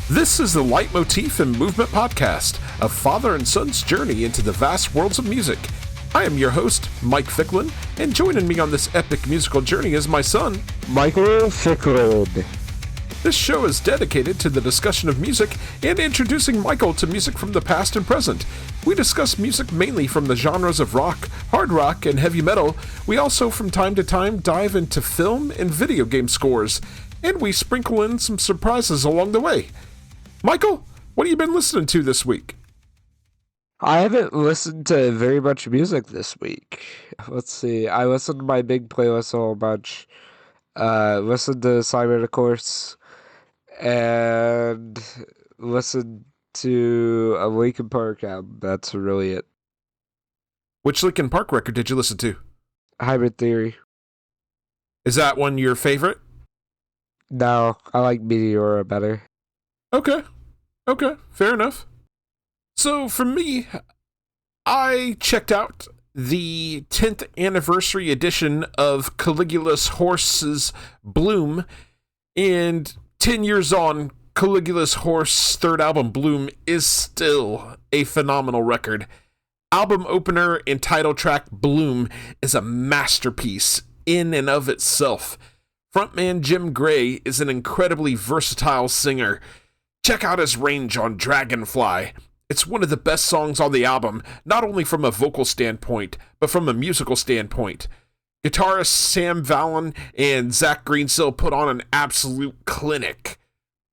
This is the Leitmotif and Movement podcast, a father and son's journey into the vast worlds of music. I am your host, Mike Ficklin, and joining me on this epic musical journey is my son, Michael Ficklin. This show is dedicated to the discussion of music and introducing Michael to music from the past and present. We discuss music mainly from the genres of rock, hard rock, and heavy metal. We also, from time to time, dive into film and video game scores, and we sprinkle in some surprises along the way. Michael, what have you been listening to this week? I haven't listened to very much music this week. Let's see. I listened to my big playlist a whole bunch. Listened to Simon, of course, and listened to a Linkin Park album. That's really it. Which Linkin Park record did you listen to? Hybrid Theory. Is that one your favorite? No, I like Meteora better. Okay, fair enough. So for me, I checked out the 10th anniversary edition of Caligula's Horse's Bloom, and 10 years on, Caligula's Horse's third album, Bloom, is still a phenomenal record. Album opener and title track Bloom is a masterpiece in and of itself. Frontman Jim Gray is an incredibly versatile singer. Check out his range on Dragonfly. It's one of the best songs on the album, not only from a vocal standpoint, but from a musical standpoint. Guitarists Sam Vallon and Zach Greensill put on an absolute clinic.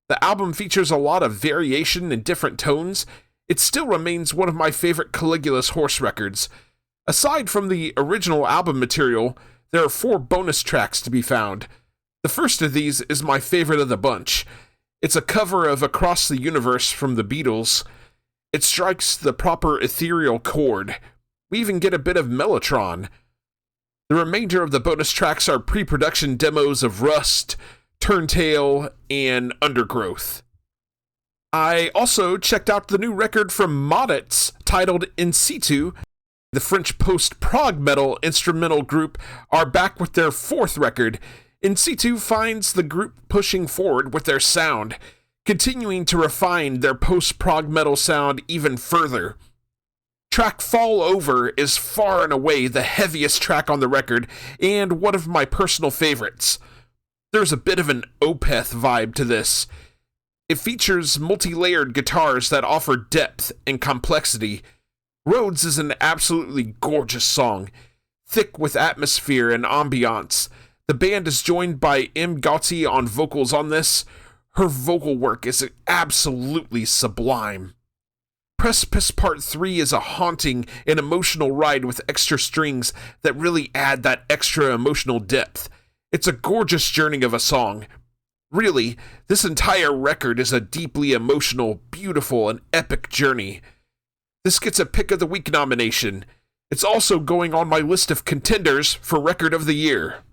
The album features a lot of variation in different tones. It still remains one of my favorite Caligula's Horse records. Aside from the original album material, there are 4 bonus tracks to be found. The first of these is my favorite of the bunch. It's a cover of Across the Universe from the Beatles. It strikes the proper ethereal chord. We even get a bit of Mellotron. The remainder of the bonus tracks are pre-production demos of Rust, Turntail, and Undergrowth. I also checked out the new record from Marvelettes titled In Situ. The French post-prog metal instrumental group are back with their 4th record. In Situ finds the group pushing forward with their sound, continuing to refine their post-prog metal sound even further. Track Fall Over is far and away the heaviest track on the record, and one of my personal favorites. There's a bit of an Opeth vibe to this. It features multi-layered guitars that offer depth and complexity. Roads is an absolutely gorgeous song, thick with atmosphere and ambiance. The band is joined by M. Gotti on vocals on this. Her vocal work is absolutely sublime. Precipice Part 3 is a haunting and emotional ride with extra strings that really add that extra emotional depth. It's a gorgeous journey of a song. Really, this entire record is a deeply emotional, beautiful, and epic journey. This gets a Pick of the Week nomination. It's also going on my list of contenders for Record of the Year.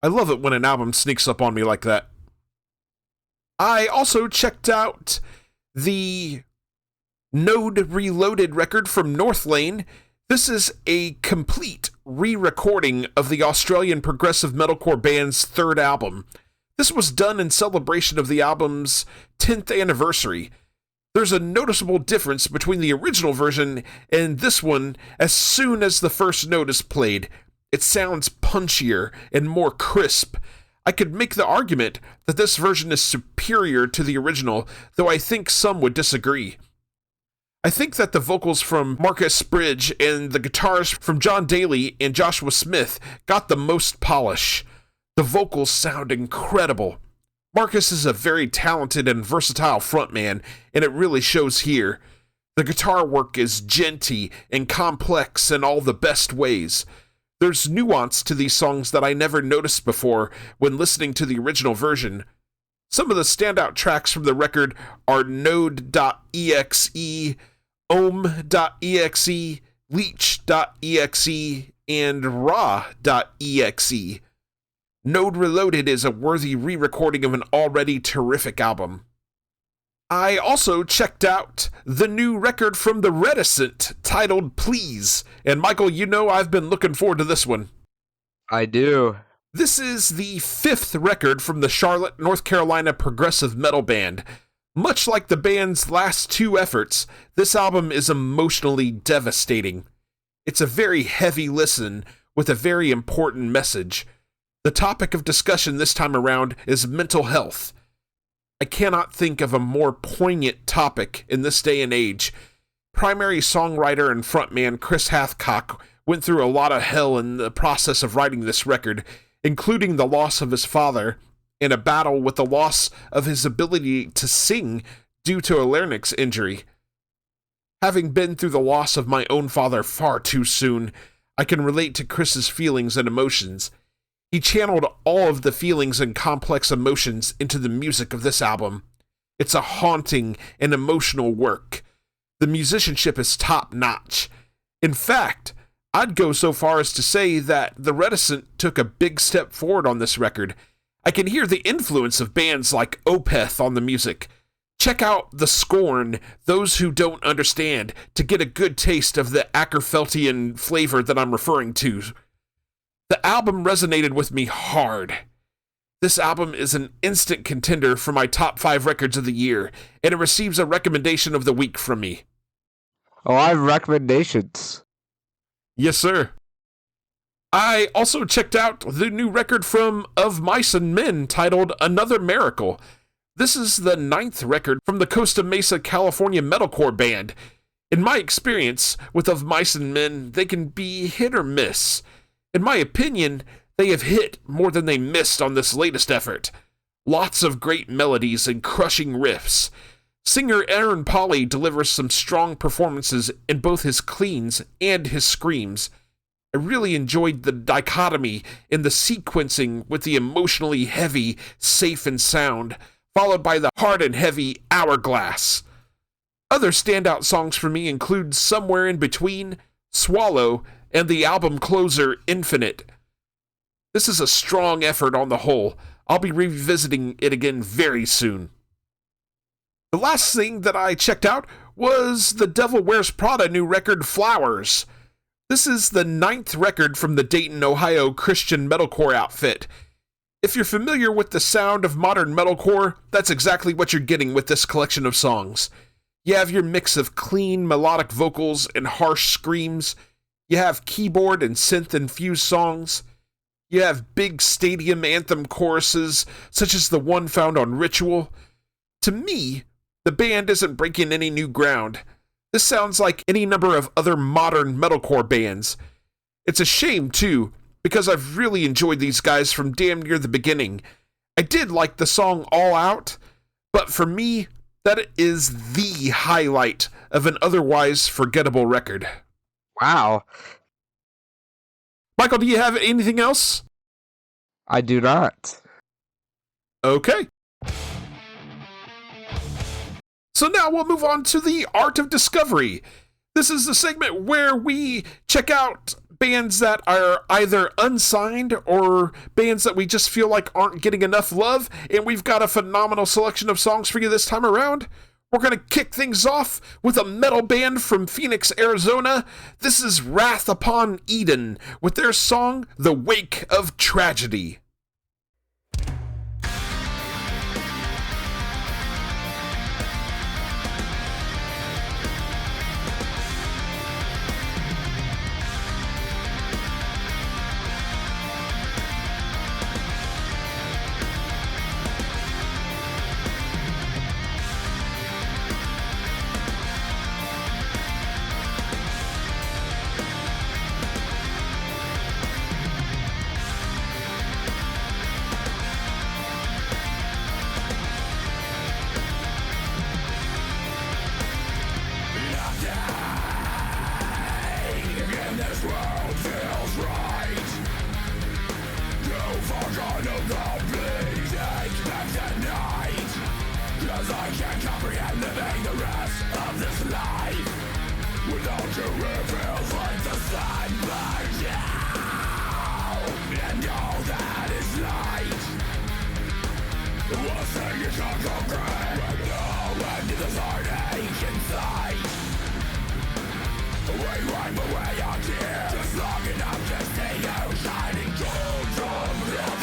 I love it when an album sneaks up on me like that. I also checked out the Node Reloaded record from Northlane. This is a complete re-recording of the Australian progressive metalcore band's 3rd album. This was done in celebration of the album's 10th anniversary. There's a noticeable difference between the original version and this one as soon as the first note is played. It sounds punchier and more crisp. I could make the argument that this version is superior to the original, though I think some would disagree. I think that the vocals from Marcus Bridge and the guitars from John Daly and Joshua Smith got the most polish. The vocals sound incredible. Marcus is a very talented and versatile frontman, and it really shows here. The guitar work is genty and complex in all the best ways. There's nuance to these songs that I never noticed before when listening to the original version. Some of the standout tracks from the record are Node.exe, Ohm.exe, Leech.exe, and Raw.exe. Node Reloaded is a worthy re-recording of an already terrific album. I also checked out the new record from The Reticent titled Please. And Michael, you know I've been looking forward to this one. I do. This is the 5th record from the Charlotte, North Carolina progressive metal band. Much like the band's last 2 efforts, this album is emotionally devastating. It's a very heavy listen with a very important message. The topic of discussion this time around is mental health. I cannot think of a more poignant topic in this day and age. Primary songwriter and frontman Chris Hathcock went through a lot of hell in the process of writing this record, including the loss of his father and a battle with the loss of his ability to sing due to a larynx injury. Having been through the loss of my own father far too soon, I can relate to Chris's feelings and emotions. He channeled all of the feelings and complex emotions into the music of this album. It's a haunting and emotional work. The musicianship is top-notch. In fact, I'd go so far as to say that The Reticent took a big step forward on this record. I can hear the influence of bands like Opeth on the music. Check out The Scorn, Those Who Don't Understand, to get a good taste of the Ackerfeltian flavor that I'm referring to. The album resonated with me hard. This album is an instant contender for my top 5 records of the year, and it receives a recommendation of the week from me. Oh, I have recommendations. Yes, sir. I also checked out the new record from Of Mice and Men titled Another Miracle. This is the 9th record from the Costa Mesa, California metalcore band. In my experience with Of Mice and Men, they can be hit or miss. In my opinion, they have hit more than they missed on this latest effort. Lots of great melodies and crushing riffs. Singer Aaron Pauley delivers some strong performances in both his cleans and his screams. I really enjoyed the dichotomy in the sequencing with the emotionally heavy Safe and Sound, followed by the hard and heavy Hourglass. Other standout songs for me include Somewhere in Between, Swallow, and the album closer Infinite. This is a strong effort on the whole. I'll be revisiting it again very soon. The last thing that I checked out was the Devil Wears Prada new record Flowers. This is the 9th record from the Dayton, Ohio Christian metalcore outfit. If you're familiar with the sound of modern metalcore, that's exactly what you're getting with this collection of songs. You have your mix of clean melodic vocals and harsh screams. You have keyboard and synth-infused songs. You have big stadium anthem choruses, such as the one found on Ritual. To me, the band isn't breaking any new ground. This sounds like any number of other modern metalcore bands. It's a shame, too, because I've really enjoyed these guys from damn near the beginning. I did like the song All Out, but for me, that is the highlight of an otherwise forgettable record. Wow. Michael, do you have anything else? I do not. Okay. So now we'll move on to the Art of Discovery. This is the segment where we check out bands that are either unsigned or bands that we just feel like aren't getting enough love, and we've got a phenomenal selection of songs for you this time around. We're going to kick things off with a metal band from Phoenix, Arizona. This is Wrath Upon Eden with their song, The Wake of Tragedy. Just long enough to see you shining gold from the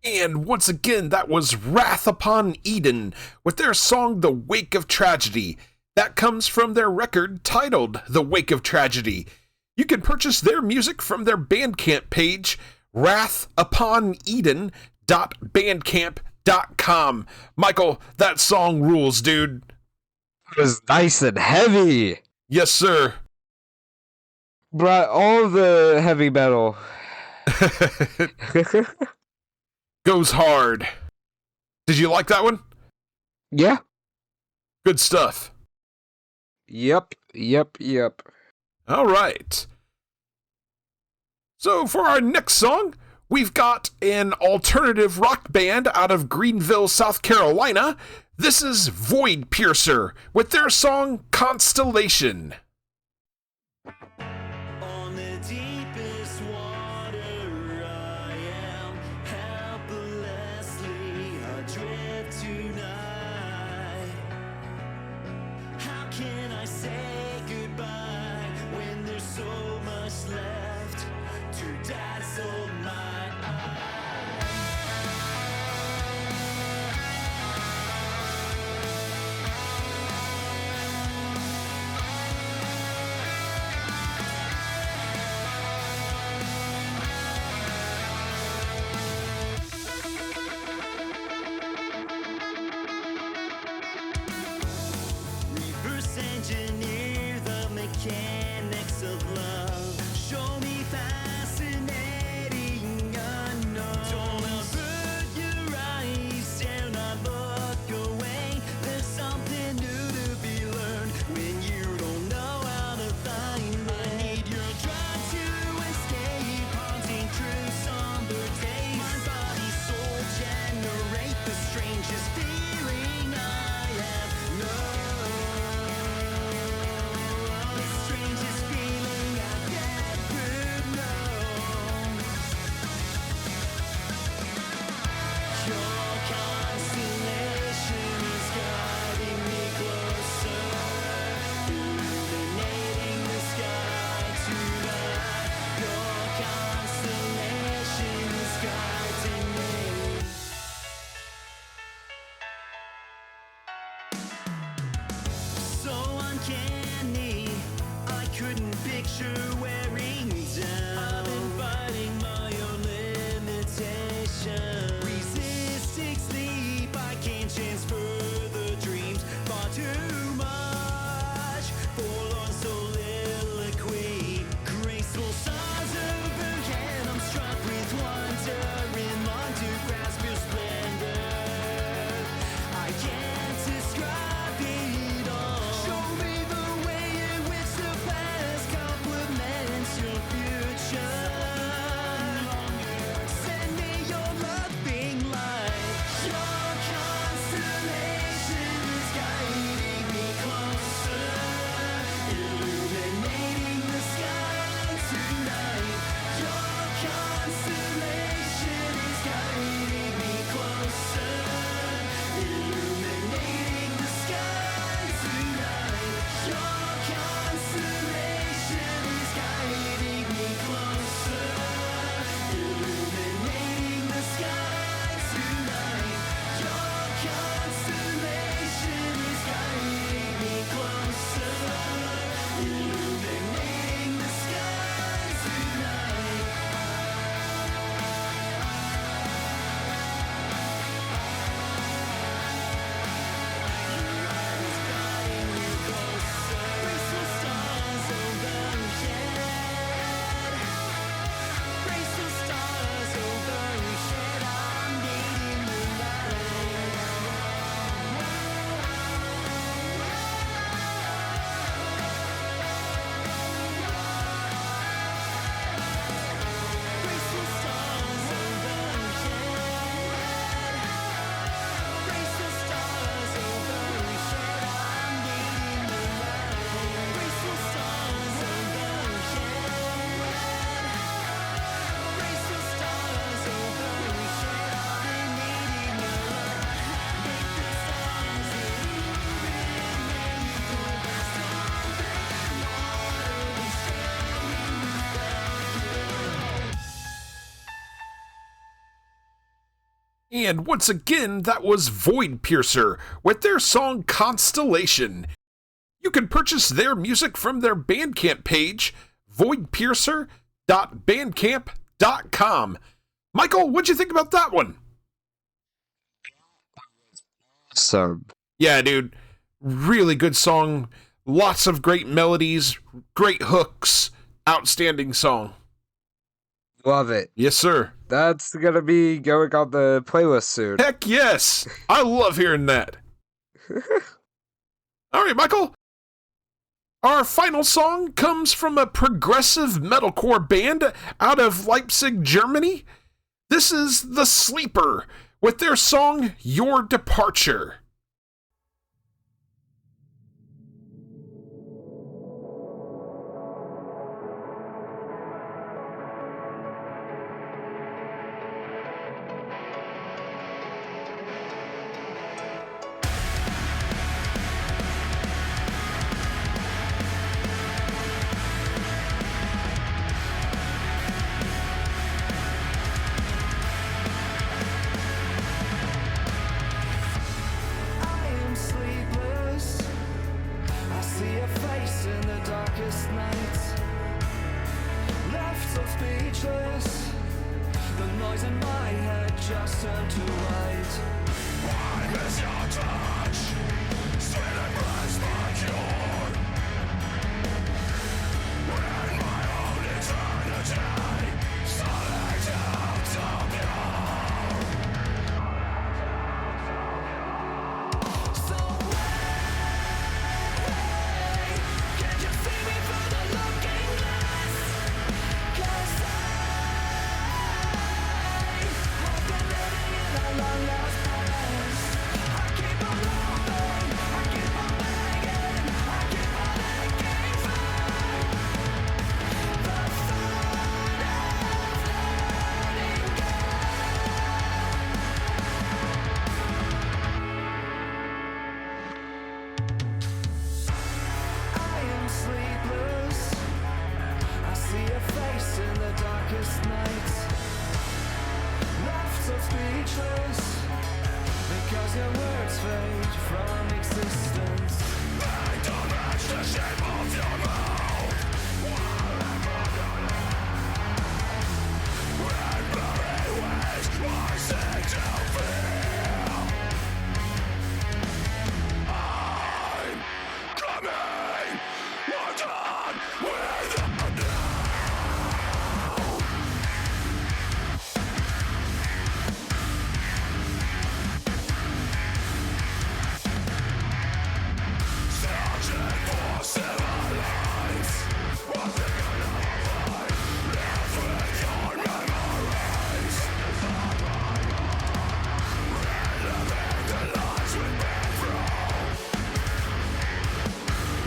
And once again, that was Wrath Upon Eden with their song The Wake of Tragedy. That comes from their record titled The Wake of Tragedy. You can purchase their music from their Bandcamp page, wrathuponeden.bandcamp.com. Michael, that song rules, dude. It was nice and heavy. Yes, sir. Brought all the heavy metal. Goes hard. Did you like that one? Yeah. Good stuff. Yep. All right. So for our next song, we've got an alternative rock band out of Greenville, South Carolina. This is Voidpiercer with their song Constellation. On the deepest water I am helplessly adrift tonight. How can I say goodbye when there's so much left to dazzle my eyes? And once again, that was Voidpiercer with their song Constellation. You can purchase their music from their Bandcamp page, voidpiercer.bandcamp.com. Michael, what'd you think about that one? So, Yeah, dude. Really good song. Lots of great melodies, great hooks. Outstanding song. love it. Yes, sir. That's gonna be going on the playlist soon. Heck yes. I love hearing that. All right, Michael. Our final song comes from a progressive metalcore band out of Leipzig, Germany. This is The Sleeper with their song Your Departure. I am sleepless. I see a face in the darkest night. Left so speechless. The noise in my head just turned to white. I miss your touch. Sweet embrace my cure. When my own eternity started out of pure. So wait, can't you see me through the looking glass? 'Cause I've been living in a long lost past. I keep on hoping, I keep on begging, I keep on aching for the thought of letting go. I am sleepless. I see a face in the darkest night. Left so speechless because your words fade from existence. They don't match the shape of your mouth. When blurry waves I seek to feel. I'm coming. We're done with the searching for silver lines. What they gonna find? Live with your memories. Reliving the lives we've been through.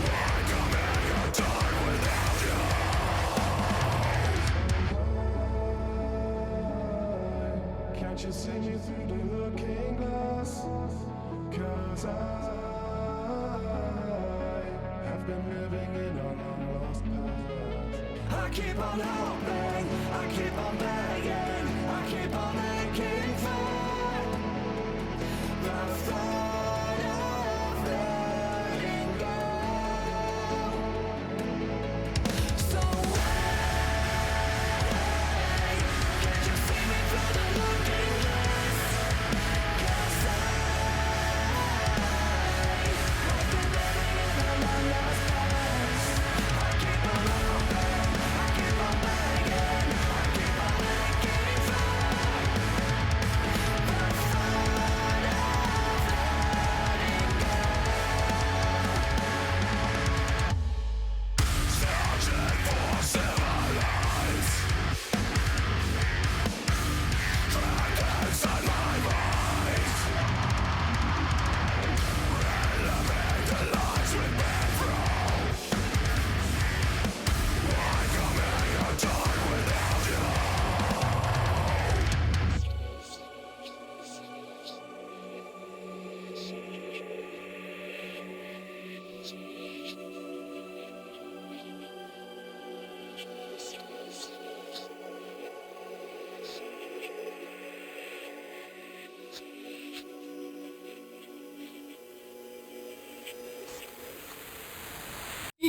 Why come in your time without you? Can't you see me through the looking glass? 'Cause I have been living in a long lost past. I keep on hoping, I keep on begging, I keep on aching for the thought of letting go. So wait, can't you see me through the looking glass? 'Cause I've been living in a long lost past. I keep on hoping, I keep on begging, I keep on aching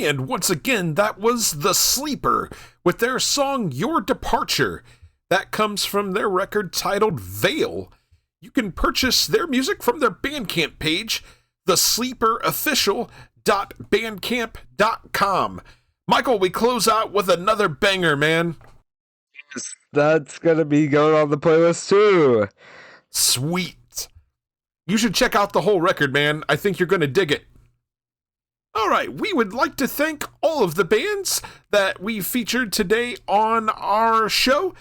And once again, that was The Sleeper with their song Your Departure. That comes from their record titled Veil. You can purchase their music from their Bandcamp page, thesleeperofficial.bandcamp.com. Michael, we close out with another banger, man. That's gonna be going on the playlist too. Sweet. You should check out the whole record, man. I think you're gonna dig it. Alright, we would like to thank all of the bands that we featured today on our show.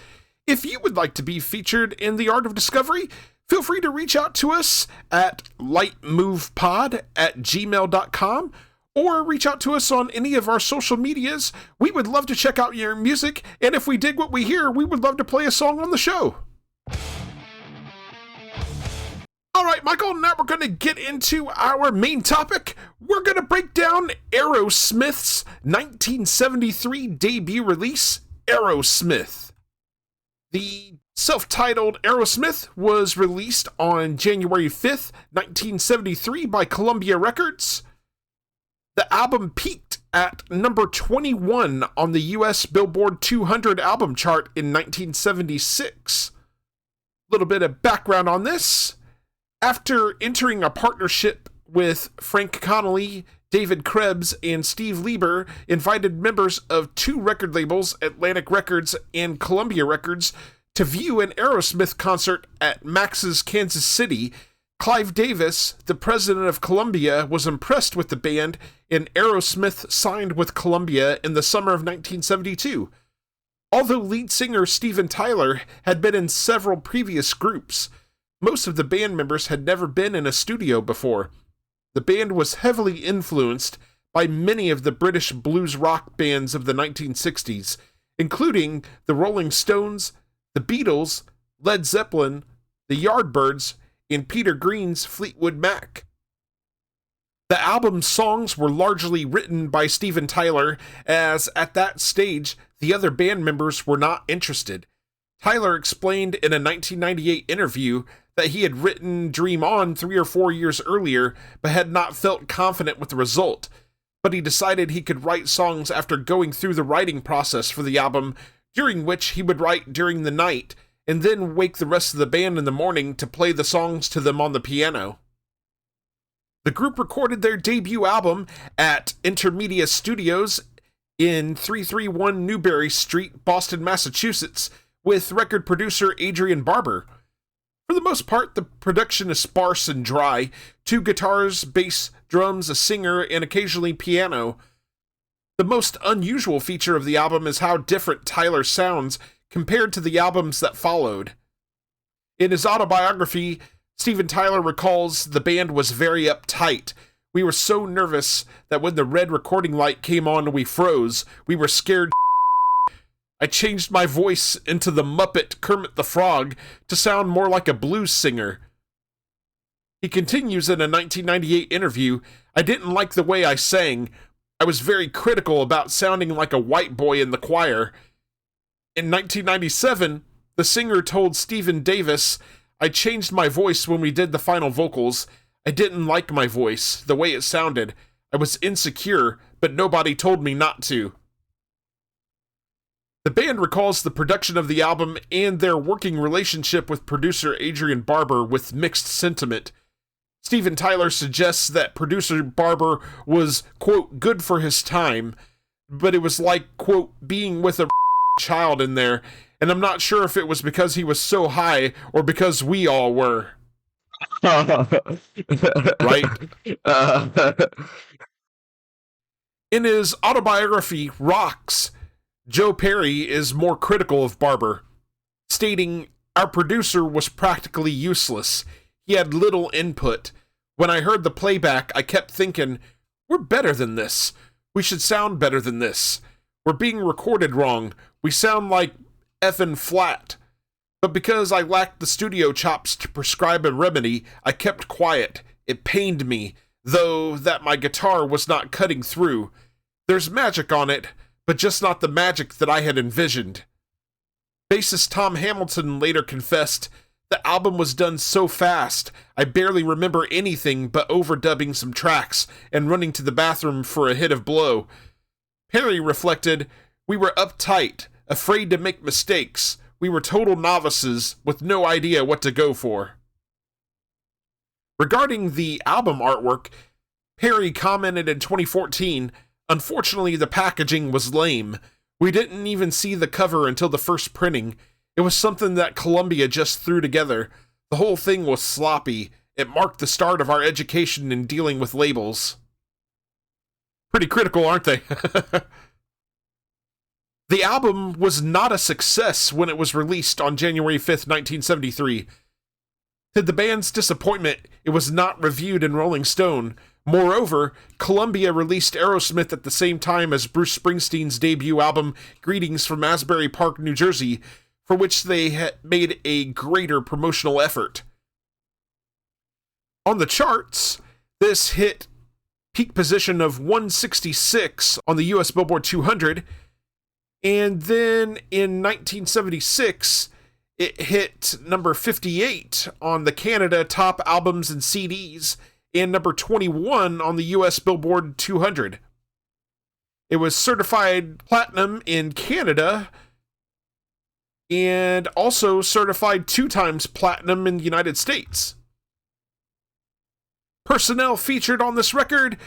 If you would like to be featured in The Art of Discovery, feel free to reach out to us at lightmovepod@gmail.com or reach out to us on any of our social medias. We would love to check out your music, and if we dig what we hear, we would love to play a song on the show. Alright, Michael, now we're going to get into our main topic. We're going to break down Aerosmith's 1973 debut release, Aerosmith. The self-titled Aerosmith was released on January 5th, 1973 by Columbia Records. The album peaked at number 21 on the US Billboard 200 album chart in 1976. A little bit of background on this. After entering a partnership with Frank Connolly, David Krebs, and Steve Lieber invited members of two record labels, Atlantic Records and Columbia Records, to view an Aerosmith concert at Max's Kansas City, Clive Davis, the president of Columbia, was impressed with the band, and Aerosmith signed with Columbia in the summer of 1972. Although lead singer Steven Tyler had been in several previous groups, most of the band members had never been in a studio before. The band was heavily influenced by many of the British blues rock bands of the 1960s, including the Rolling Stones, the Beatles, Led Zeppelin, the Yardbirds, and Peter Green's Fleetwood Mac. The album's songs were largely written by Steven Tyler, as at that stage, the other band members were not interested. Tyler explained in a 1998 interview that he had written Dream On 3 or 4 years earlier, but had not felt confident with the result. But he decided he could write songs after going through the writing process for the album, during which he would write during the night, and then wake the rest of the band in the morning to play the songs to them on the piano. The group recorded their debut album at Intermedia Studios in 331 Newbury Street, Boston, Massachusetts, with record producer Adrian Barber. For the most part, the production is sparse and dry. 2 guitars, bass, drums, a singer, and occasionally piano. The most unusual feature of the album is how different Tyler sounds compared to the albums that followed. In his autobiography, Steven Tyler recalls the band was very uptight. We were so nervous that when the red recording light came on, we froze. We were scared. I changed my voice into the Muppet Kermit the Frog to sound more like a blues singer. He continues in a 1998 interview, I didn't like the way I sang. I was very critical about sounding like a white boy in the choir. In 1997, the singer told Stephen Davis, I changed my voice when we did the final vocals. I didn't like my voice, the way it sounded. I was insecure, but nobody told me not to. The band recalls the production of the album and their working relationship with producer Adrian Barber with mixed sentiment. Steven Tyler suggests that producer Barber was, quote, good for his time, but it was like, quote, being with a child in there, and I'm not sure if it was because he was so high or because we all were. Right? In his autobiography, Rocks, Joe Perry is more critical of Barber, stating, our producer was practically useless. He had little input. When I heard the playback, I kept thinking, we're better than this. We should sound better than this. We're being recorded wrong. We sound like effing flat. But because I lacked the studio chops to prescribe a remedy, I kept quiet. It pained me, though that my guitar was not cutting through. There's magic on it, but just not the magic that I had envisioned. Bassist Tom Hamilton later confessed, the album was done so fast, I barely remember anything but overdubbing some tracks and running to the bathroom for a hit of blow. Perry reflected, "We were uptight, afraid to make mistakes. We were total novices with no idea what to go for." Regarding the album artwork, Perry commented in 2014, "Unfortunately, the packaging was lame. We didn't even see the cover until the first printing. It was something that Columbia just threw together. The whole thing was sloppy. It marked the start of our education in dealing with labels." Pretty critical, aren't they? The album was not a success when it was released on January 5th, 1973. To the band's disappointment, it was not reviewed in Rolling Stone. Moreover, Columbia released Aerosmith at the same time as Bruce Springsteen's debut album, Greetings from Asbury Park, New Jersey, for which they had made a greater promotional effort. On the charts, this hit peak position of 166 on the US Billboard 200, and then in 1976, it hit number 58 on the Canada Top Albums and CDs, and number 21 on the US Billboard 200. It was certified platinum in Canada, and also certified 2 times platinum in the United States. Personnel featured on this record: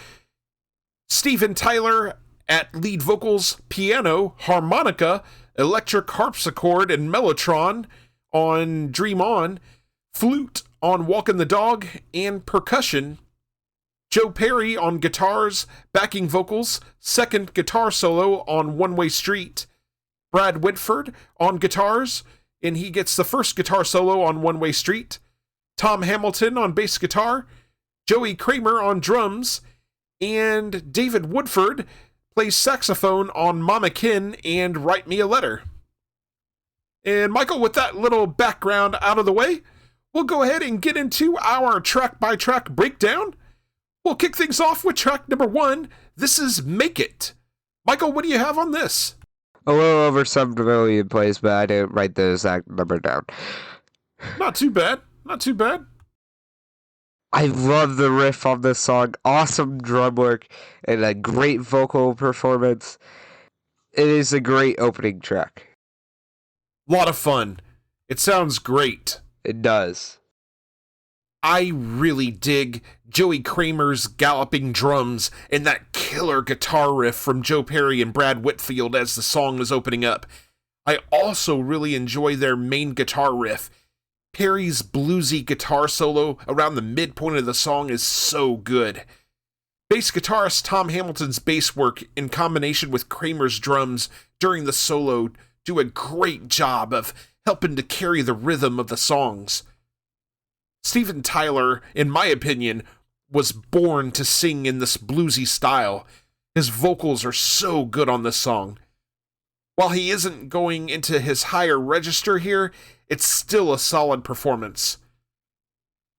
Steven Tyler at lead vocals, piano, harmonica, electric harpsichord, and mellotron on Dream On, flute on Walkin' the Dog, and percussion. Joe Perry on guitars, backing vocals, second guitar solo on One Way Street. Brad Whitford on guitars, and he gets the first guitar solo on One Way Street. Tom Hamilton on bass guitar, Joey Kramer on drums, and David Woodford plays saxophone on Mama Kin and Write Me a Letter. And Michael, with that little background out of the way, we'll go ahead and get into our track-by-track breakdown. We'll kick things off with track number 1. This is Make It. Michael, what do you have on this? A little over 7 million plays, but I didn't write the exact number down. Not too bad. Not too bad. I love the riff on this song. Awesome drum work and a great vocal performance. It is a great opening track. Lot of fun. It sounds great. It does. I really dig Joey Kramer's galloping drums and that killer guitar riff from Joe Perry and Brad Whitfield as the song is opening up. I also really enjoy their main guitar riff. Perry's bluesy guitar solo around the midpoint of the song is so good. Bass guitarist Tom Hamilton's bass work in combination with Kramer's drums during the solo do a great job of helping to carry the rhythm of the songs. Steven Tyler, in my opinion, was born to sing in this bluesy style. His vocals are so good on this song. While he isn't going into his higher register here, it's still a solid performance.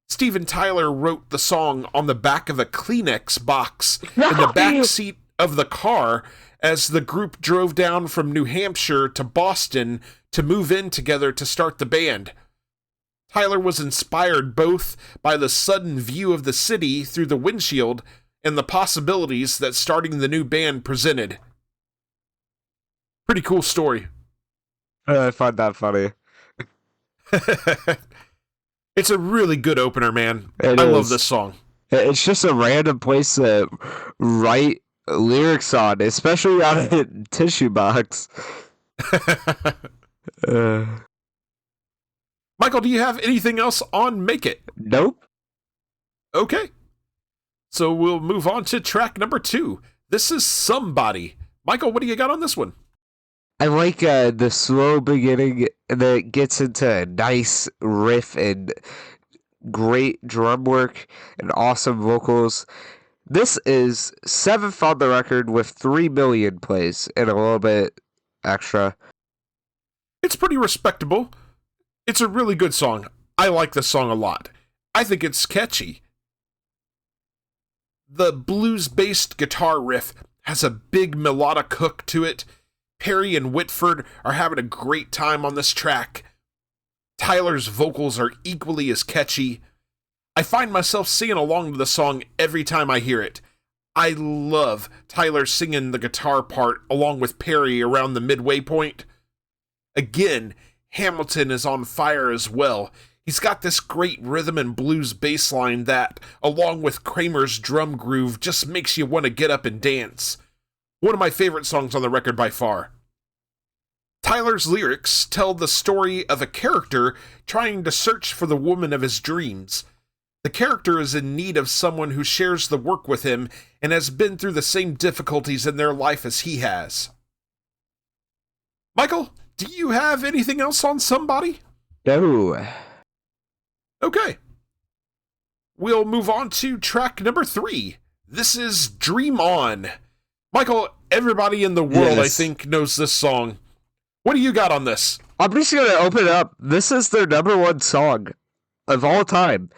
Steven Tyler wrote the song on the back of a Kleenex box in the back seat of the car as the group drove down from New Hampshire to Boston to move in together to start the band. Tyler was inspired both by the sudden view of the city through the windshield and the possibilities that starting the new band presented. Pretty cool story. I find that funny. It's a really good opener, man. I love this song. It's just a random place to write lyrics on, especially on a tissue box. Michael, do you have anything else on Make It? Nope. Okay. So we'll move on to track number 2. This is Somebody. Michael, what do you got on this one? I like the slow beginning that gets into a nice riff and great drum work and awesome vocals. This is 7th on the record with 3 million plays and a little bit extra. It's pretty respectable. It's a really good song. I like this song a lot. I think it's catchy. The blues-based guitar riff has a big melodic hook to it. Perry and Whitford are having a great time on this track. Tyler's vocals are equally as catchy. I find myself singing along to the song every time I hear it. I love Tyler singing the guitar part along with Perry around the midway point. Again, Hamilton is on fire as well. He's got this great rhythm and blues bass line that, along with Kramer's drum groove, just makes you want to get up and dance. One of my favorite songs on the record by far. Tyler's lyrics tell the story of a character trying to search for the woman of his dreams. The character is in need of someone who shares the work with him and has been through the same difficulties in their life as he has. Michael, do you have anything else on Somebody? No. Okay. We'll move on to track number 3. This is Dream On. Michael, everybody in the world, I think, knows this song. What do you got on this? I'm just going to open it up. This is their number 1 song of all time.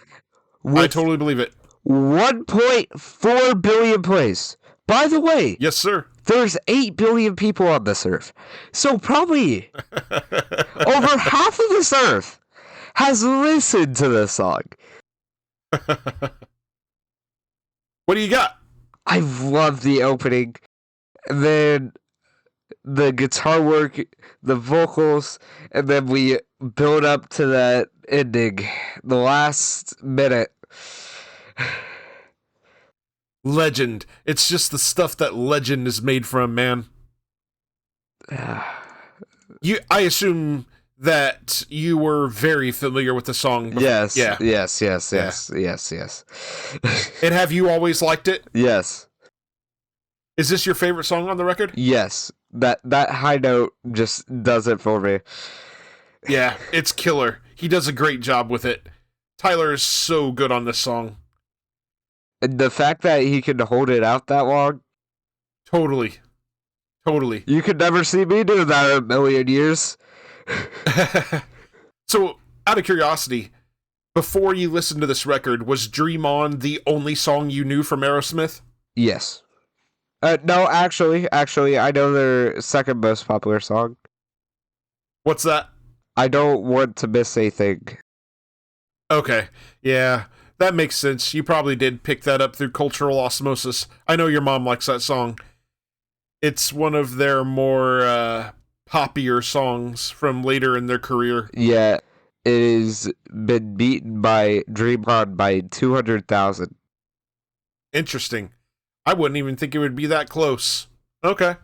I totally believe it. 1.4 billion plays. By the way, yes, sir. There's 8 billion people on this earth. So probably over half of this earth has listened to this song. What do you got? I love the opening. And then the guitar work, the vocals, and then we build up to that ending. The last minute. Legend. It's just the stuff that Legend is made from, man. I assume that you were very familiar with the song before. Yes. Yeah. Yes. And have you always liked it? Yes. Is this your favorite song on the record? Yes. That high note just does it for me. Yeah, it's killer. He does a great job with it. Tyler is so good on this song. And the fact that he can hold it out that long. Totally. You could never see me do that in a million years. So, out of curiosity, before you listened to this record, was Dream On the only song you knew from Aerosmith? Yes. No, actually, I know their second most popular song. What's that? I Don't Want to Miss a Thing. Okay, yeah, that makes sense. You probably did pick that up through cultural osmosis. I know your mom likes that song. It's one of their more poppier songs from later in their career. Yeah, it has been beaten by Dream On by 200,000. Interesting. I wouldn't even think it would be that close. Okay.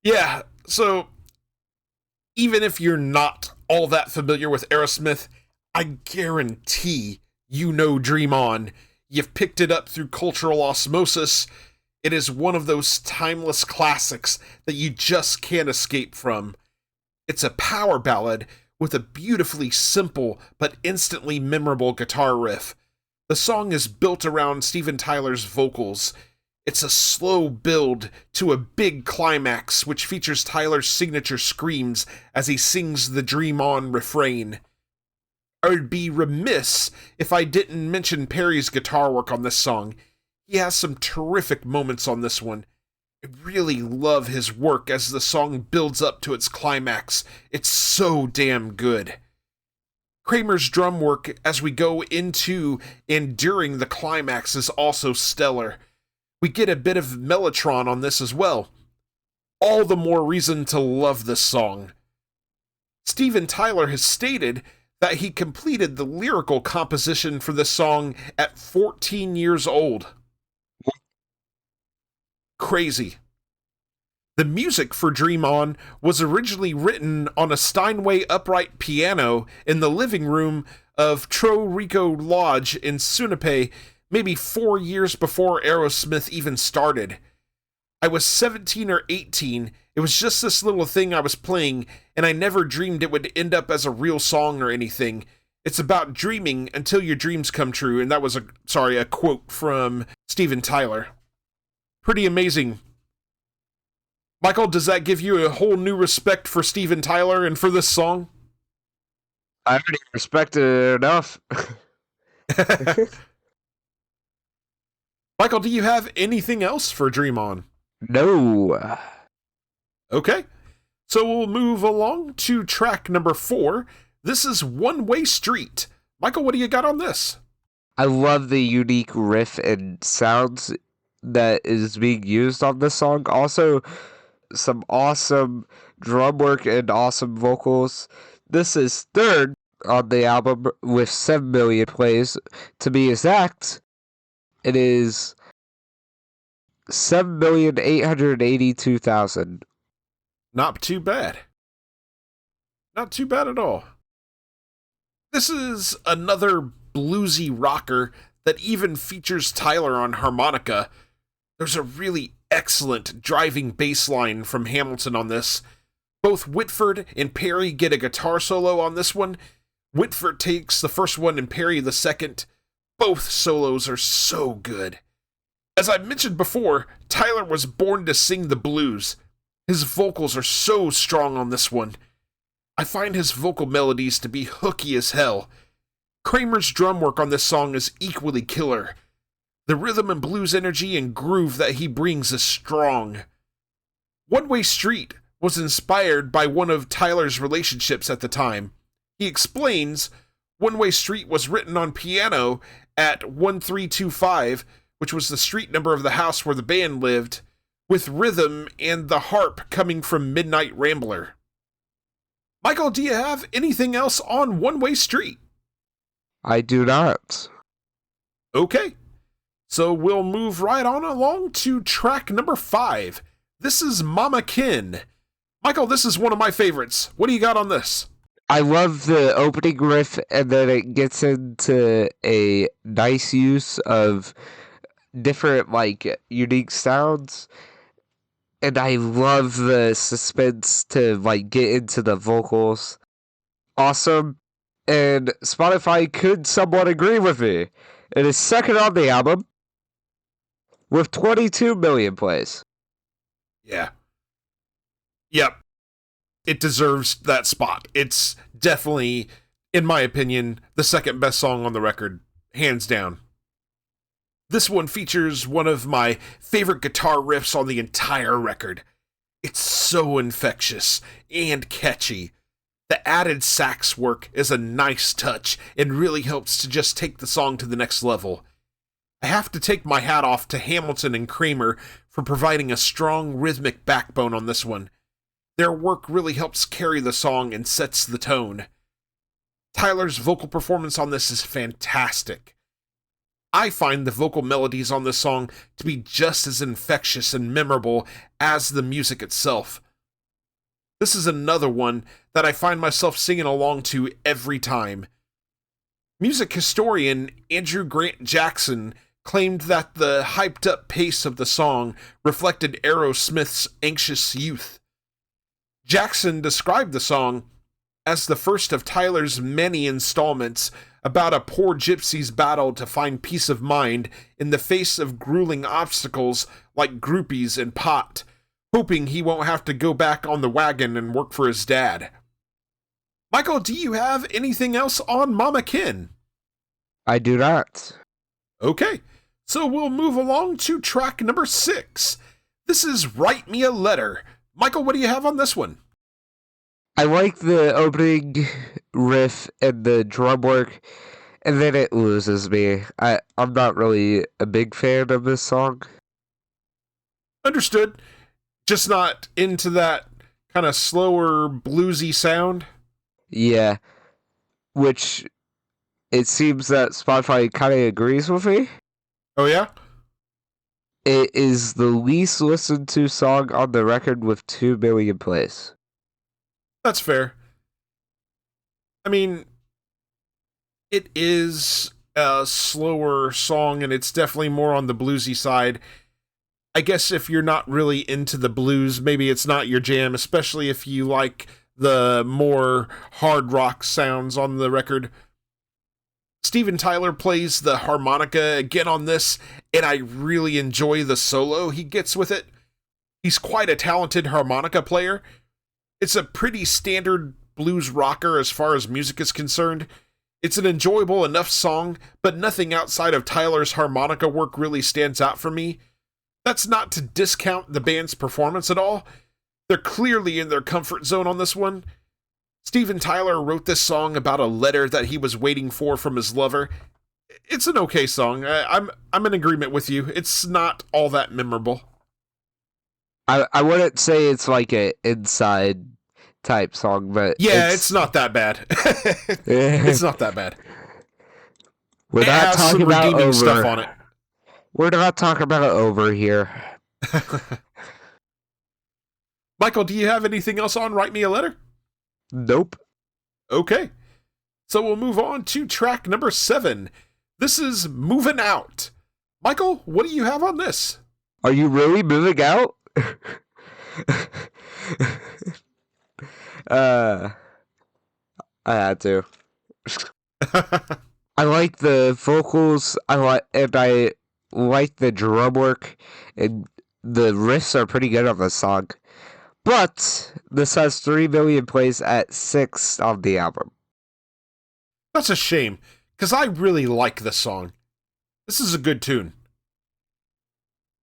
Yeah, so even if you're not all that familiar with Aerosmith, I guarantee you know Dream On. You've picked it up through cultural osmosis. It is one of those timeless classics that you just can't escape from. It's a power ballad with a beautifully simple but instantly memorable guitar riff. The song is built around Steven Tyler's vocals. It's a slow build to a big climax which features Tyler's signature screams as he sings the Dream On refrain. I would be remiss if I didn't mention Perry's guitar work on this song. He has some terrific moments on this one. I really love his work as the song builds up to its climax. It's so damn good. Kramer's drum work as we go into and during the climax is also stellar. We get a bit of Mellotron on this as well. All the more reason to love this song. Steven Tyler has stated that he completed the lyrical composition for this song at 14 years old. Crazy. The music for Dream On was originally written on a Steinway upright piano in the living room of Tro Rico Lodge in Sunapay, maybe 4 years before Aerosmith even started. I was 17 or 18, it was just this little thing I was playing, and I never dreamed it would end up as a real song or anything. It's about dreaming until your dreams come true, and that was a quote from Steven Tyler. Pretty amazing. Michael, does that give you a whole new respect for Steven Tyler and for this song? I already respected it enough. Michael, do you have anything else for Dream On? No. Okay, so we'll move along to track number 4. This is One Way Street. Michael, what do you got on this? I love the unique riff and sounds that is being used on this song. Also, some awesome drum work and awesome vocals. This is third on the album with 7 million plays. To be exact, it is 7,882,000. Not too bad. Not too bad at all. This is another bluesy rocker that even features Tyler on harmonica. There's a really excellent driving bass line from Hamilton on this. Both Whitford and Perry get a guitar solo on this one. Whitford takes the first one and Perry the second. Both solos are so good. As I mentioned before, Tyler was born to sing the blues. His vocals are so strong on this one. I find his vocal melodies to be hooky as hell. Kramer's drum work on this song is equally killer. The rhythm and blues energy and groove that he brings is strong. One Way Street was inspired by one of Tyler's relationships at the time. He explains, One Way Street was written on piano at 1325, which was the street number of the house where the band lived, with rhythm and the harp coming from Midnight Rambler. Michael, do you have anything else on One Way Street? I do not. Okay, so we'll move right on along to track number 5. This is Mama Kin. Michael, this is one of my favorites. What do you got on this? I love the opening riff, and then it gets into a nice use of different, unique sounds. And I love the suspense to, get into the vocals. Awesome. And Spotify could somewhat agree with me. It is second on the album with 22 million plays. Yeah. Yep. It deserves that spot. It's definitely, in my opinion, the second best song on the record. Hands down. This one features one of my favorite guitar riffs on the entire record. It's so infectious and catchy. The added sax work is a nice touch and really helps to just take the song to the next level. I have to take my hat off to Hamilton and Kramer for providing a strong rhythmic backbone on this one. Their work really helps carry the song and sets the tone. Tyler's vocal performance on this is fantastic. I find the vocal melodies on this song to be just as infectious and memorable as the music itself. This is another one that I find myself singing along to every time. Music historian Andrew Grant Jackson claimed that the hyped-up pace of the song reflected Aerosmith's anxious youth. Jackson described the song as the first of Tyler's many installments about a poor gypsy's battle to find peace of mind in the face of grueling obstacles like groupies and pot, hoping he won't have to go back on the wagon and work for his dad. Michael, do you have anything else on Mama Kin? I do not. Okay, so we'll move along to track number 6. This is Write Me a Letter. Michael, what do you have on this one? I like the opening riff and the drum work, and then it loses me. I'm not really a big fan of this song. Understood. Just not into that kind of slower, bluesy sound? Yeah, which it seems that Spotify kind of agrees with me. Oh, yeah? It is the least listened to song on the record with 2 million plays. That's fair. I mean, it is a slower song, and it's definitely more on the bluesy side. I guess if you're not really into the blues, maybe it's not your jam, especially if you like the more hard rock sounds on the record. Steven Tyler plays the harmonica again on this, and I really enjoy the solo he gets with it. He's quite a talented harmonica player. It's a pretty standard blues rocker as far as music is concerned. It's an enjoyable enough song, but nothing outside of Tyler's harmonica work really stands out for me. That's not to discount the band's performance at all. They're clearly in their comfort zone on this one. Steven Tyler wrote this song about a letter that he was waiting for from his lover. It's an okay song. I'm in agreement with you. It's not all that memorable. I wouldn't say it's like a inside type song, but Yeah, it's not that bad. It's not that bad. We're It not has talking some about redeeming over. stuff on it. We're not talking about over here. Michael, do you have anything else on Write Me a Letter? Nope. Okay. So we'll move on to track number 7. This is Moving Out. Michael, what do you have on this? Are you really moving out? I had to. I like the vocals. I like the drum work, and the riffs are pretty good on the song. But this has 3 million plays at 6 on the album. That's a shame, because I really like this song. This is a good tune.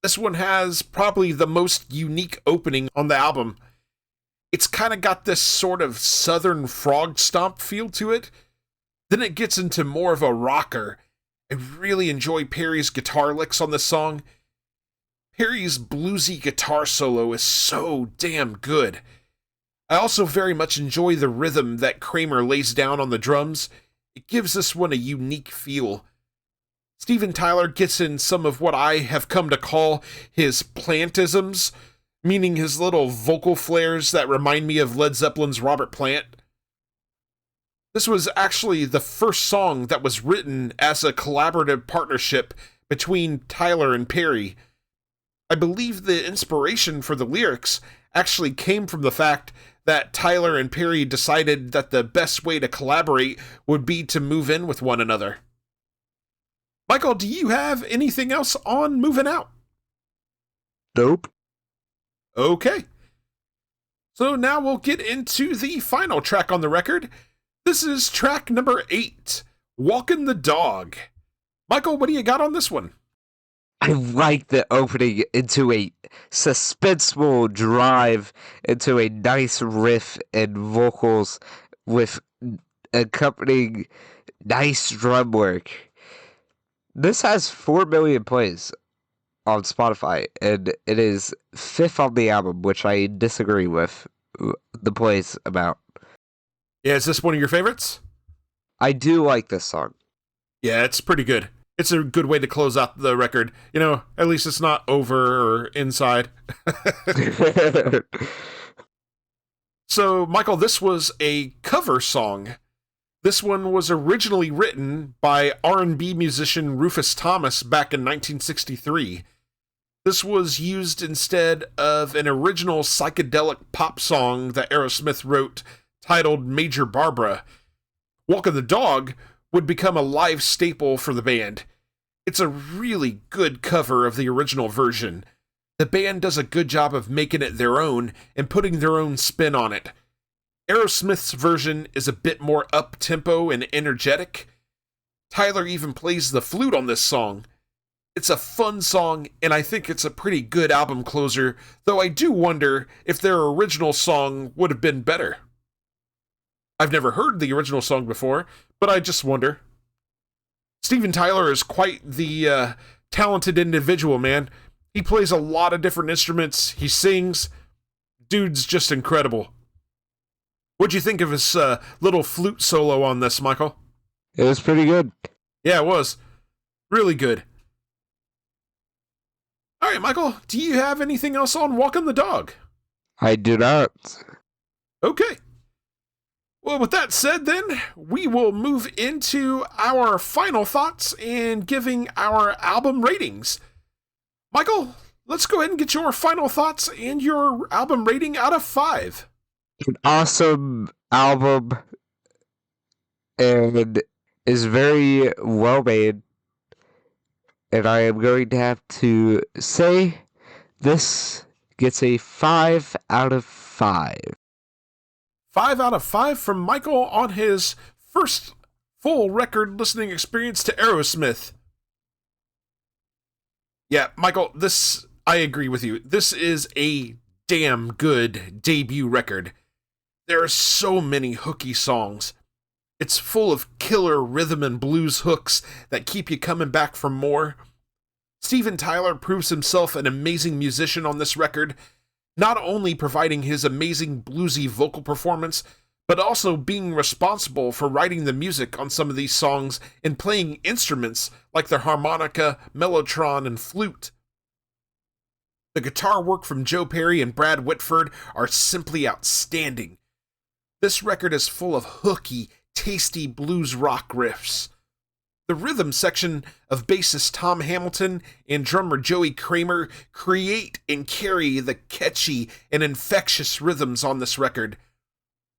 This one has probably the most unique opening on the album. It's kind of got this sort of southern frog stomp feel to it. Then it gets into more of a rocker. I really enjoy Perry's guitar licks on this song. Perry's bluesy guitar solo is so damn good. I also very much enjoy the rhythm that Kramer lays down on the drums. It gives this one a unique feel. Steven Tyler gets in some of what I have come to call his plantisms, meaning his little vocal flares that remind me of Led Zeppelin's Robert Plant. This was actually the first song that was written as a collaborative partnership between Tyler and Perry. I believe the inspiration for the lyrics actually came from the fact that Tyler and Perry decided that the best way to collaborate would be to move in with one another. Michael, do you have anything else on Moving Out? Nope. Okay. So now we'll get into the final track on the record. This is track number 8, Walkin' the Dog. Michael, what do you got on this one? I like the opening into a suspenseful drive into a nice riff and vocals with accompanying nice drum work. This has 4 million plays on Spotify, and it is 5th on the album, which I disagree with the plays amount. Yeah, is this one of your favorites? I do like this song. Yeah, it's pretty good. It's a good way to close out the record. You know, at least it's not over or inside. So, Michael, this was a cover song. This one was originally written by R&B musician Rufus Thomas back in 1963. This was used instead of an original psychedelic pop song that Aerosmith wrote titled Major Barbara. Walkin' the Dog would become a live staple for the band. It's a really good cover of the original version. The band does a good job of making it their own and putting their own spin on it. Aerosmith's version is a bit more up-tempo and energetic. Tyler even plays the flute on this song. It's a fun song, and I think it's a pretty good album closer, though I do wonder if their original song would have been better. I've never heard the original song before, but I just wonder. Steven Tyler is quite the talented individual, man. He plays a lot of different instruments. He sings. Dude's just incredible. What'd you think of his little flute solo on this, Michael? It was pretty good. Yeah, it was. Really good. All right, Michael, do you have anything else on Walkin' the Dog? I do not. Okay. Well, with that said, then, we will move into our final thoughts and giving our album ratings. Michael, let's go ahead and get your final thoughts and your album rating out of 5. An awesome album, and is very well made. And I am going to have to say this gets a 5 out of 5. 5 out of 5 from Michael on his first full record listening experience to Aerosmith. Yeah, Michael, I agree with you. This is a damn good debut record. There are so many hooky songs. It's full of killer rhythm and blues hooks that keep you coming back for more. Steven Tyler proves himself an amazing musician on this record, not only providing his amazing bluesy vocal performance, but also being responsible for writing the music on some of these songs and playing instruments like the harmonica, mellotron, and flute. The guitar work from Joe Perry and Brad Whitford are simply outstanding. This record is full of hooky, tasty blues rock riffs. The rhythm section of bassist Tom Hamilton and drummer Joey Kramer create and carry the catchy and infectious rhythms on this record.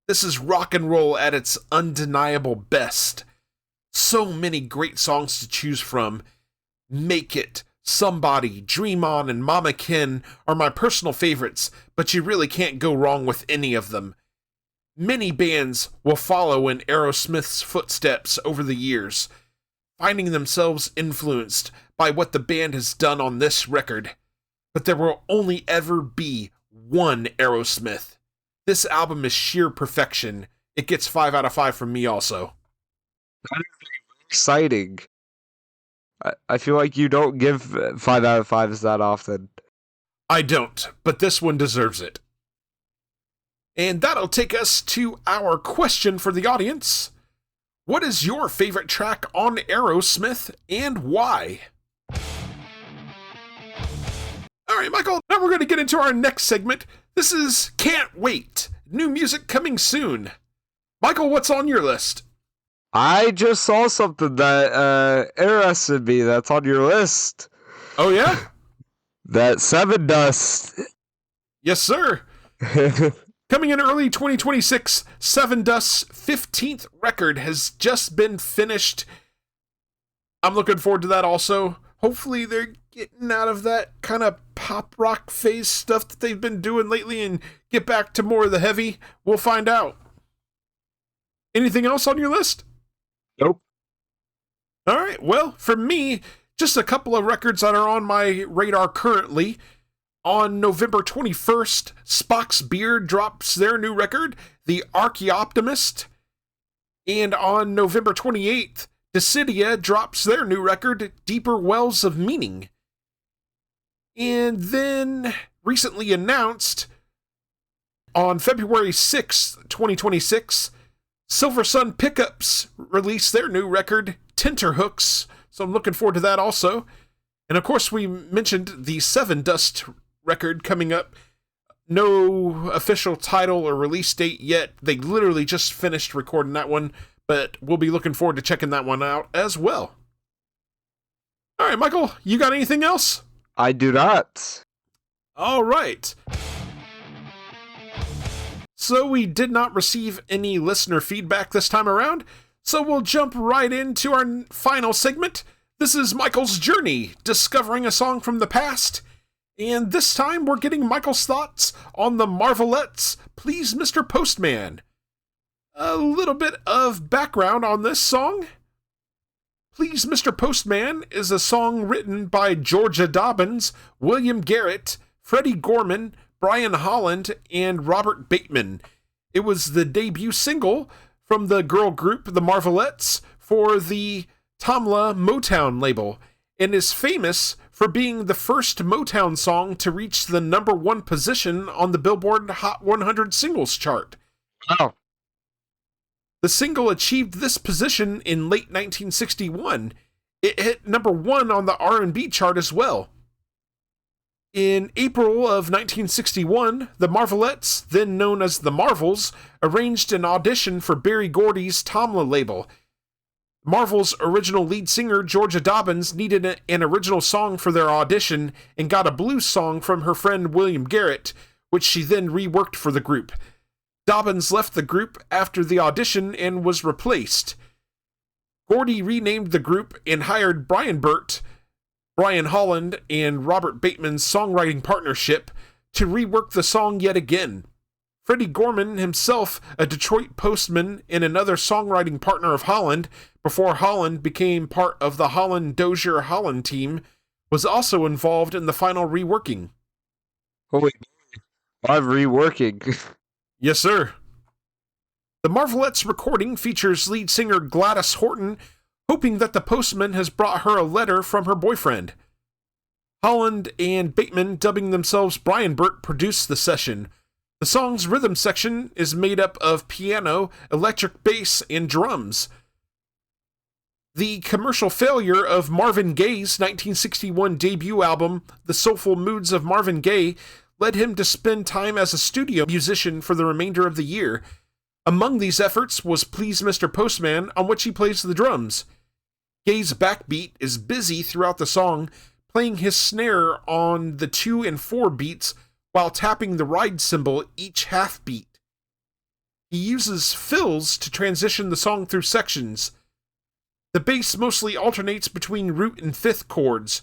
This is rock and roll at its undeniable best. So many great songs to choose from. Make It, Somebody, Dream On, and Mama Ken are my personal favorites, but you really can't go wrong with any of them. Many bands will follow in Aerosmith's footsteps over the years, finding themselves influenced by what the band has done on this record. But there will only ever be one Aerosmith. This album is sheer perfection. It gets 5 out of 5 from me also. That is exciting. I feel like you don't give 5 out of 5s that often. I don't, but this one deserves it. And that'll take us to our question for the audience. What is your favorite track on Aerosmith and why? Alright, Michael, now we're going to get into our next segment. This is Can't Wait. New music coming soon. Michael, what's on your list? I just saw something that interested me that's on your list. Oh, yeah? That Seven Dust. Yes, sir. Coming in early 2026, Seven Dust's 15th record has just been finished. I'm looking forward to that also. Hopefully they're getting out of that kind of pop rock phase stuff that they've been doing lately and get back to more of the heavy. We'll find out. Anything else on your list? Nope. All right, well, for me, just a couple of records that are on my radar currently. On November 21st, Spock's Beard drops their new record, The Archaeoptimist. And on November 28th, Dissidia drops their new record, Deeper Wells of Meaning. And then, recently announced, on February 6th, 2026, Silver Sun Pickups released their new record, Tenterhooks, so I'm looking forward to that also. And of course, we mentioned the Seven Dust record coming up. No official title or release date yet. They literally just finished recording that one, but we'll be looking forward to checking that one out as well. All right, Michael, you got anything else? I do not. All right. So we did not receive any listener feedback this time around, so we'll jump right into our final segment. This is Michael's journey, discovering a song from the past. And this time we're getting Michael's thoughts on the Marvelettes' Please Mr. Postman. A little bit of background on this song. Please Mr. Postman is a song written by Georgia Dobbins, William Garrett, Freddie Gorman, Brian Holland, and Robert Bateman. It was the debut single from the girl group The Marvelettes for the Tamla Motown label, and is famous for being the first Motown song to reach the number 1 position on the Billboard Hot 100 singles chart. Wow. The single achieved this position in late 1961. It hit number 1 on the R&B chart as well. In April of 1961, the Marvelettes, then known as the Marvels, arranged an audition for Berry Gordy's Tamla label. Marvel's original lead singer, Georgia Dobbins, needed an original song for their audition and got a blues song from her friend William Garrett, which she then reworked for the group. Dobbins left the group after the audition and was replaced. Gordy renamed the group and hired Brian Burt, Brian Holland, and Robert Bateman's songwriting partnership to rework the song yet again. Freddie Gorman, himself a Detroit postman and another songwriting partner of Holland, before Holland became part of the Holland-Dozier-Holland team, was also involved in the final reworking. Holy, I'm reworking. Yes, sir. The Marvelettes recording features lead singer Gladys Horton hoping that the postman has brought her a letter from her boyfriend. Holland and Bateman, dubbing themselves Brian Burt, produced the session. The song's rhythm section is made up of piano, electric bass, and drums. The commercial failure of Marvin Gaye's 1961 debut album, The Soulful Moods of Marvin Gaye, led him to spend time as a studio musician for the remainder of the year. Among these efforts was Please Mr. Postman, on which he plays the drums. Gaye's backbeat is busy throughout the song, playing his snare on the 2 and 4 beats while tapping the ride cymbal each half beat. He uses fills to transition the song through sections. The bass mostly alternates between root and fifth chords.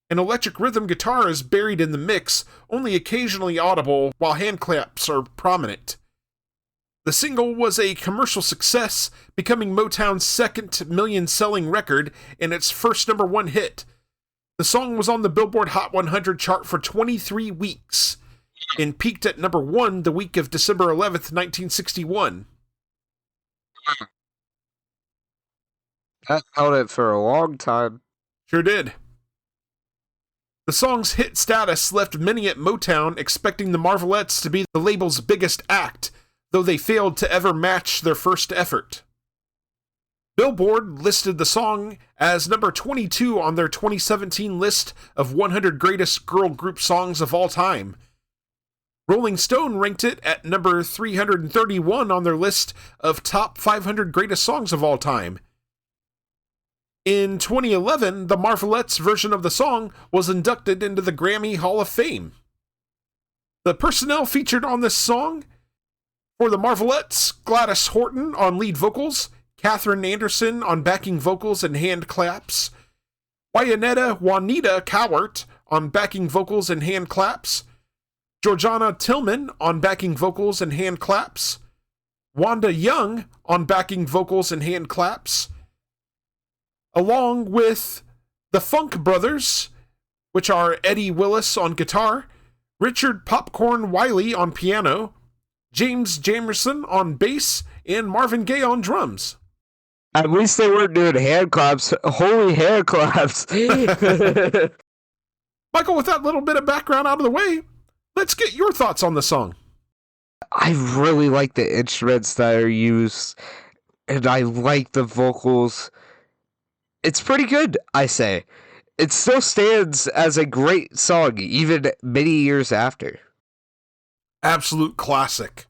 An electric rhythm guitar is buried in the mix, only occasionally audible, while hand claps are prominent. The single was a commercial success, becoming Motown's second million-selling record and its first #1 hit. The song was on the Billboard Hot 100 chart for 23 weeks and peaked at #1 the week of December 11th, 1961. That held it for a long time. Sure did. The song's hit status left many at Motown expecting the Marvelettes to be the label's biggest act, though they failed to ever match their first effort. Billboard listed the song as number 22 on their 2017 list of 100 greatest girl group songs of all time. Rolling Stone ranked it at number 331 on their list of top 500 greatest songs of all time. In 2011, the Marvelettes' version of the song was inducted into the Grammy Hall of Fame. The personnel featured on this song: for the Marvelettes, Gladys Horton on lead vocals, Catherine Anderson on backing vocals and hand claps, Juanita Cowart on backing vocals and hand claps, Georgiana Tillman on backing vocals and hand claps, Wanda Young on backing vocals and hand claps, along with the Funk Brothers, which are Eddie Willis on guitar, Richard Popcorn Wiley on piano, James Jamerson on bass, and Marvin Gaye on drums. At least they weren't doing hand claps. Holy hand claps. Michael, with that little bit of background out of the way, let's get your thoughts on the song. I really like the instruments that are used, and I like the vocals. It's pretty good, I say. It still stands as a great song, even many years after. Absolute classic.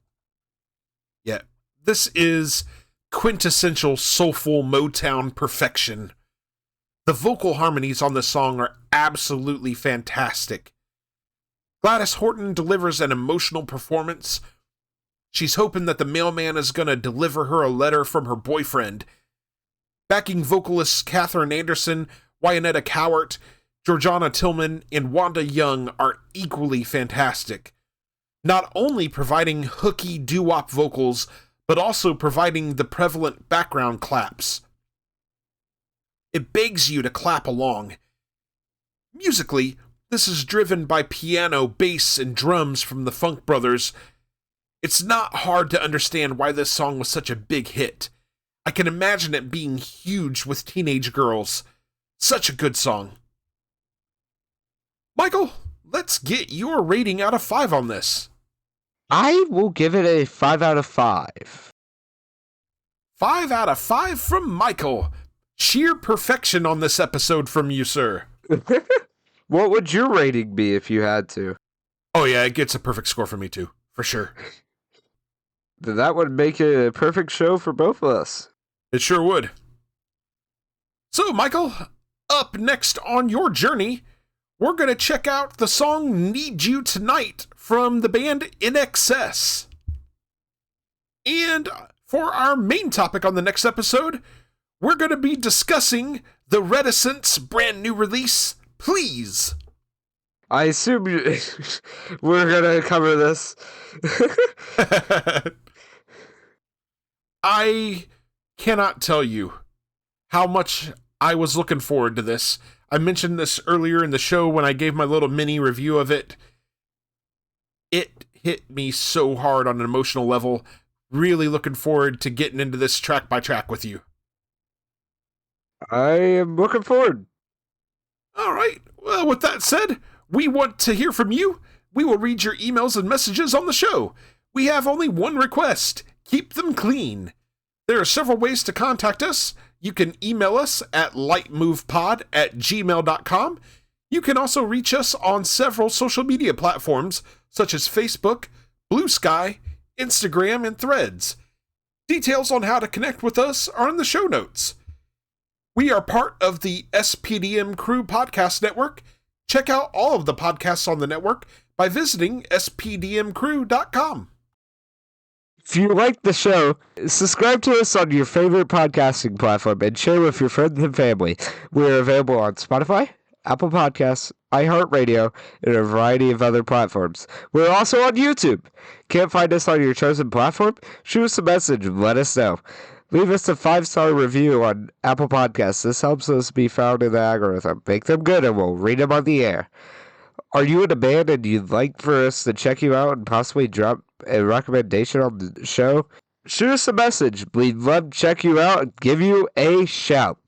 Yeah, this is quintessential soulful Motown perfection. The vocal harmonies on this song are absolutely fantastic. Gladys Horton delivers an emotional performance. She's hoping that the mailman is going to deliver her a letter from her boyfriend. Backing vocalists Catherine Anderson, Juanita Cowart, Georgiana Tillman, and Wanda Young are equally fantastic. Not only providing hooky doo-wop vocals, but also providing the prevalent background claps. It begs you to clap along. Musically, this is driven by piano, bass, and drums from the Funk Brothers. It's not hard to understand why this song was such a big hit. I can imagine it being huge with teenage girls. Such a good song. Michael, let's get your rating out of 5 on this. I will give it a 5 out of 5. 5 out of 5 from Michael. Sheer perfection on this episode from you, sir. What would your rating be if you had to? Oh yeah, it gets a perfect score from me too, for sure. Then that would make it a perfect show for both of us. It sure would. So, Michael, up next on your journey, we're going to check out the song Need You Tonight from the band In Excess. And for our main topic on the next episode, we're going to be discussing the Reticent's brand new release, Please. I assume we're going to cover this. I cannot tell you how much I was looking forward to this. I mentioned this earlier in the show when I gave my little mini review of it. It hit me so hard on an emotional level Really looking forward to getting into this track by track with you. I am looking forward. All right. Well, with that said, we want to hear from you. We will read your emails and messages on the show. We have only one request. Keep them clean. There are several ways to contact us. You can email us at lightmovepod@gmail.com. You can also reach us on several social media platforms, such as Facebook, Blue Sky, Instagram, and Threads. Details on how to connect with us are in the show notes. We are part of the SPDM Crew Podcast Network. Check out all of the podcasts on the network by visiting spdmcrew.com. If you like the show, subscribe to us on your favorite podcasting platform and share with your friends and family. We're available on Spotify, Apple Podcasts, iHeartRadio, and a variety of other platforms. We're also on YouTube. Can't find us on your chosen platform? Shoot us a message and let us know. Leave us a 5-star review on Apple Podcasts. This helps us be found in the algorithm. Make them good and we'll read them on the air. Are you in a band and you'd like for us to check you out and possibly drop a recommendation on the show? Shoot us a message. We'd love to check you out and give you a shout.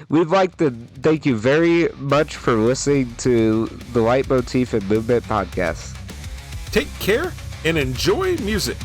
We'd like to thank you very much for listening to the Leitmotif and Movement podcast. Take care and enjoy music.